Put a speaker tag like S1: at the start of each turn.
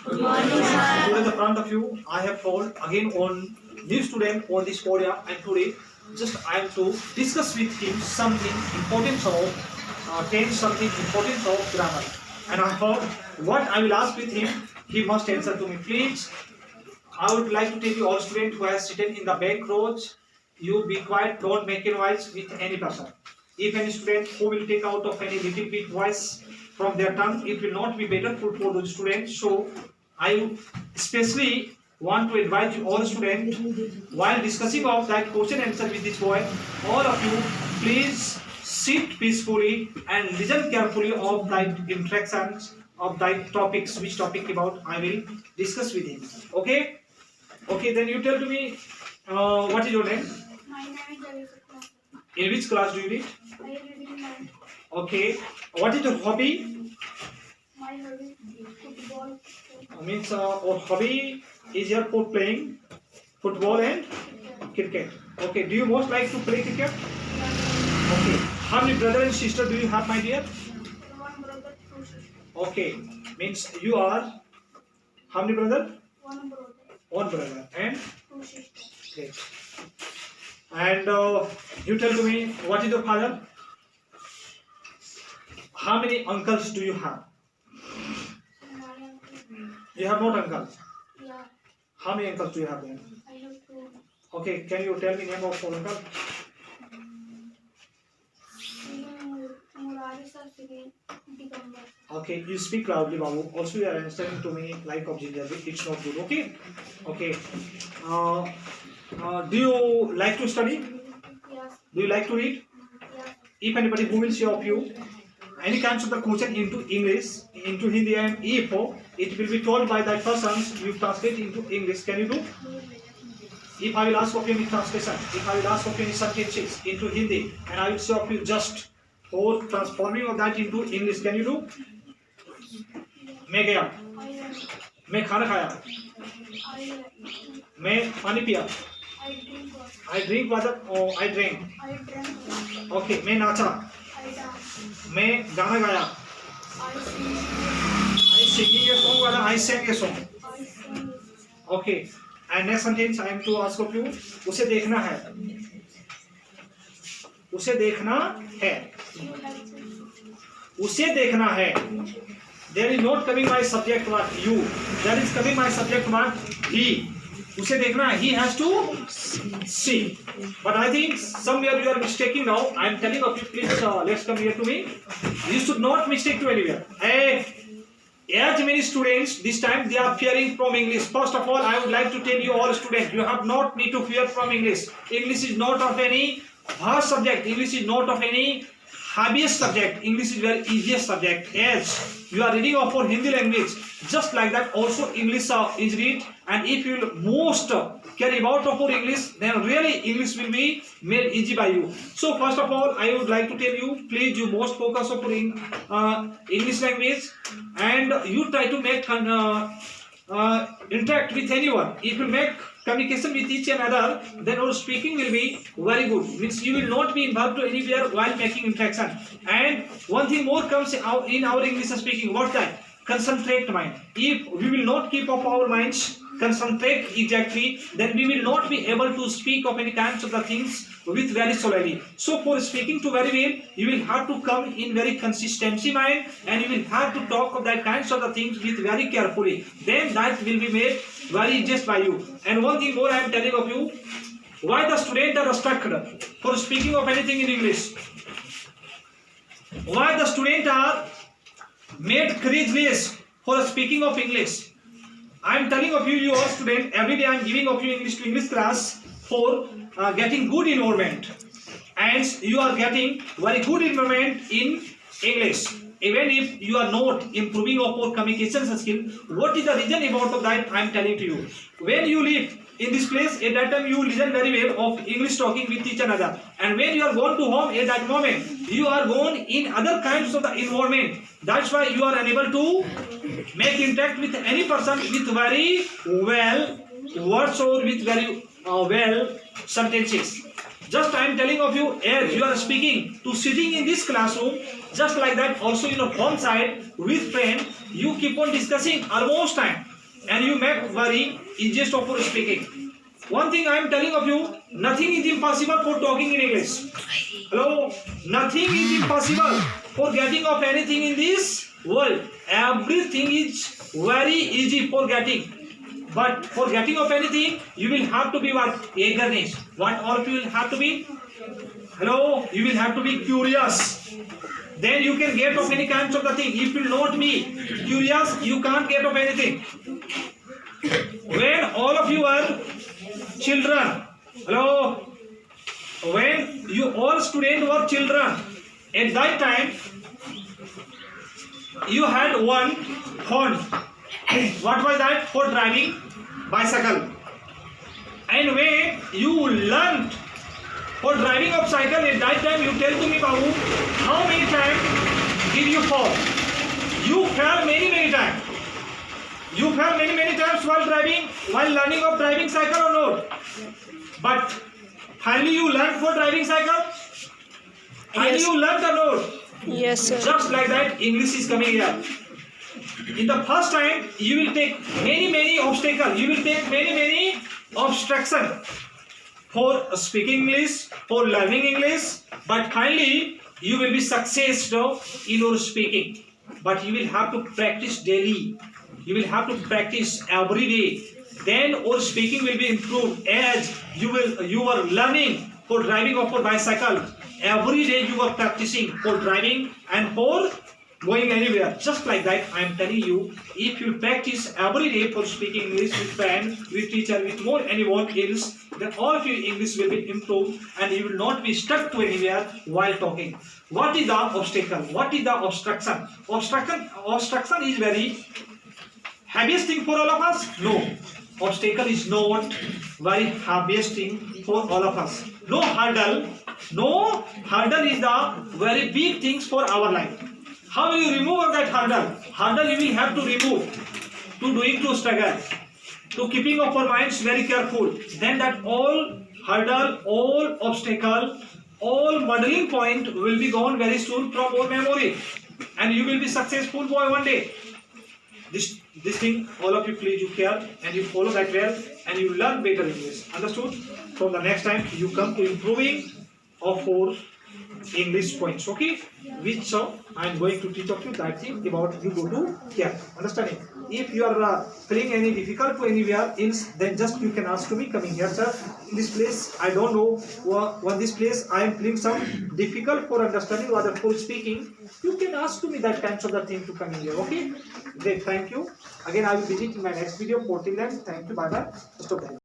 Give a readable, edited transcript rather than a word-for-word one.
S1: Good morning, sir.
S2: Today, in the front of you, I have told again on new student on this podium, and today, just I am to discuss with him something important of tense, something important of grammar. And I hope what I will ask with him, he must answer to me. Please, I would like to tell you all students who has sitting in the back rows, you be quiet, don't make a noise with any person. If any student who will take out of any little bit voice from their tongue, it will not be better for those students. So I especially want to advise you all students, while discussing of that question answer with this boy, all of you please sit peacefully and listen carefully of that interactions of that topics, which topic about I will discuss with him. Okay? Okay, then you tell to me what is your name?
S1: My name is Javisukma.
S2: In which class do you read?
S1: I am reading my
S2: Okay. What is your hobby?
S1: hobby football.
S2: Means our hobby is your for playing football and cricket. Okay. Do you most like to play cricket? Okay. How many brother and sister do you have, my dear?
S1: One brother, two sisters.
S2: Okay. Means you are how many brother?
S1: One brother,
S2: One brother and
S1: two sisters.
S2: great. And you tell to me what is your father? How many uncles do you have?
S1: My uncle.
S2: You have not uncles.
S1: Yeah,
S2: How many uncles do you have then?
S1: I have two.
S2: Okay, can you tell me name of four uncle?
S1: Murari sir, Sri Digambar.
S2: Okay, you speak loudly, Babu. Also, you are answering to me like of ginger. It's not good. Okay, okay. Do you like to study?
S1: Yes,
S2: Do you like to read?
S1: yes.
S2: If anybody who will say of you any kinds of the question into English, into Hindi, and if it will be told by that person, you translate into English. Can you do? If I will ask of you any translation, if I will ask of you any sentences into Hindi, and I will say of you just for transforming of that into English, can you do? मैं गया, मैं खाना खाया, मैं पानी पिया,
S1: I drink water.
S2: I drink water, I drank.
S1: I drank.
S2: Okay, मैं नाचा,
S1: I dance.
S2: मैं गाना गाया,
S1: I sing.
S2: I singing a song वाला, I sang a song.
S1: I sing.
S2: Okay, and next sentence I am to ask of you. उसे देखना है, उसे देखना है,
S1: You like to.
S2: उसे देखना है. There is not coming my subject word you. There is coming my subject word he. उसे देखना है. He has to see. But I think somewhere you are mistaking now. I am telling of you, please let's come here to me. You should not mistake to anywhere. As many students this time they are fearing from English. First of all, I would like to tell you all students, you have not need to fear from English. English is not of any vast subject. English is not of any happiest subject. English is very easiest subject. As you are reading of for Hindi language, just like that also English is read. And if you will most care about of for English, then really English will be made easy by you. So first of all, I would like to tell you, please you most focus on English language, and you try to make interact with anyone. If you make communication with each another, then our speaking will be very good. Means you will not be involved to anywhere while making interaction. And one thing more comes out in our English speaking. What that? Concentrate mind. If we will not keep up our minds, concentrate exactly, then we will not be able to speak of any kinds of the things with very solely. So for speaking to very well, you will have to come in very consistency mind, and you will have to talk of that kinds of the things with very carefully. Then that will be made very easiest by you. And one thing more I am telling of you, why the students are stuck for speaking of anything in English. Why the students are made courageous for speaking of English. I am telling of you, you are student, every day I am giving of you English to English class for getting good environment, and you are getting very good environment in English. Even if you are not improving of your communication skill, what is the reason about that I am telling to you. When you live in this place, at that time you listen very well of English talking with each another, and when you are gone to home, at that moment you are gone in other kinds of the environment. That's why you are unable to make interact with any person with very well words or with very well sentences. Just I am telling of you, as you are speaking to sitting in this classroom, just like that also in your home side with friend, you keep on discussing almost time. and you make very easiest of for speaking. One thing I am telling of you, nothing is impossible for talking in English. Hello, nothing is impossible for getting of anything in this world. Everything is very easy for getting. But for getting of anything, you will have to be what? Eagerness. What all of you will have to be? Hello, you will have to be curious. Then you can get of any kinds of the thing. If you will not be curious, you can't get of anything. When all of you are children, hello, when you all students were children, at that time you had one phone. What was that? For driving bicycle. And when you learned for driving of cycle, at that time you tell to me, Babu, how many times did you fall? You fell many times. You fell many times while driving, while learning of driving cycle or not? But finally you learned for driving cycle? Finally you learned or not?
S3: Yes, sir.
S2: Just like that, English is coming here. In the first time, you will take many obstacles. You will take many obstructions for speaking English, for learning English. But finally, you will be successful in your speaking. But you will have to practice daily. You will have to practice every day. Then your speaking will be improved as you are learning for driving of a bicycle. Every day you are practicing for driving and for going anywhere. Just like that, I am telling you, if you practice every day for speaking English with friend, with teacher, with more anyone else, then all of your English will be improved and you will not be stuck to anywhere while talking. What is the obstacle? What is the obstruction? Obstruction is very heaviest thing for all of us? No. Obstacle is not very heaviest thing for all of us. No hurdle is the very big things for our life. How will you remove that hurdle? Hurdle you will have to remove to doing to struggle, to keeping of our minds very careful. Then that all hurdle, all obstacle, all muddling point will be gone very soon from our memory, and you will be successful boy one day. This thing, all of you please you care and you follow that well and you learn better English. Understood? From the next time you come to improving of 4 English points. Okay? Which I am going to teach of you that thing about you go to care. Understanding? If you are feeling any difficult to anywhere else, then just you can ask to me coming here, sir. In this place, I don't know what this place I am feeling some difficult for understanding or for speaking. You can ask to me that kinds of the thing to come in here. Okay? Great. Thank you. Again, I will visit in my next video. For till then, thank you. Bye bye. Stop there.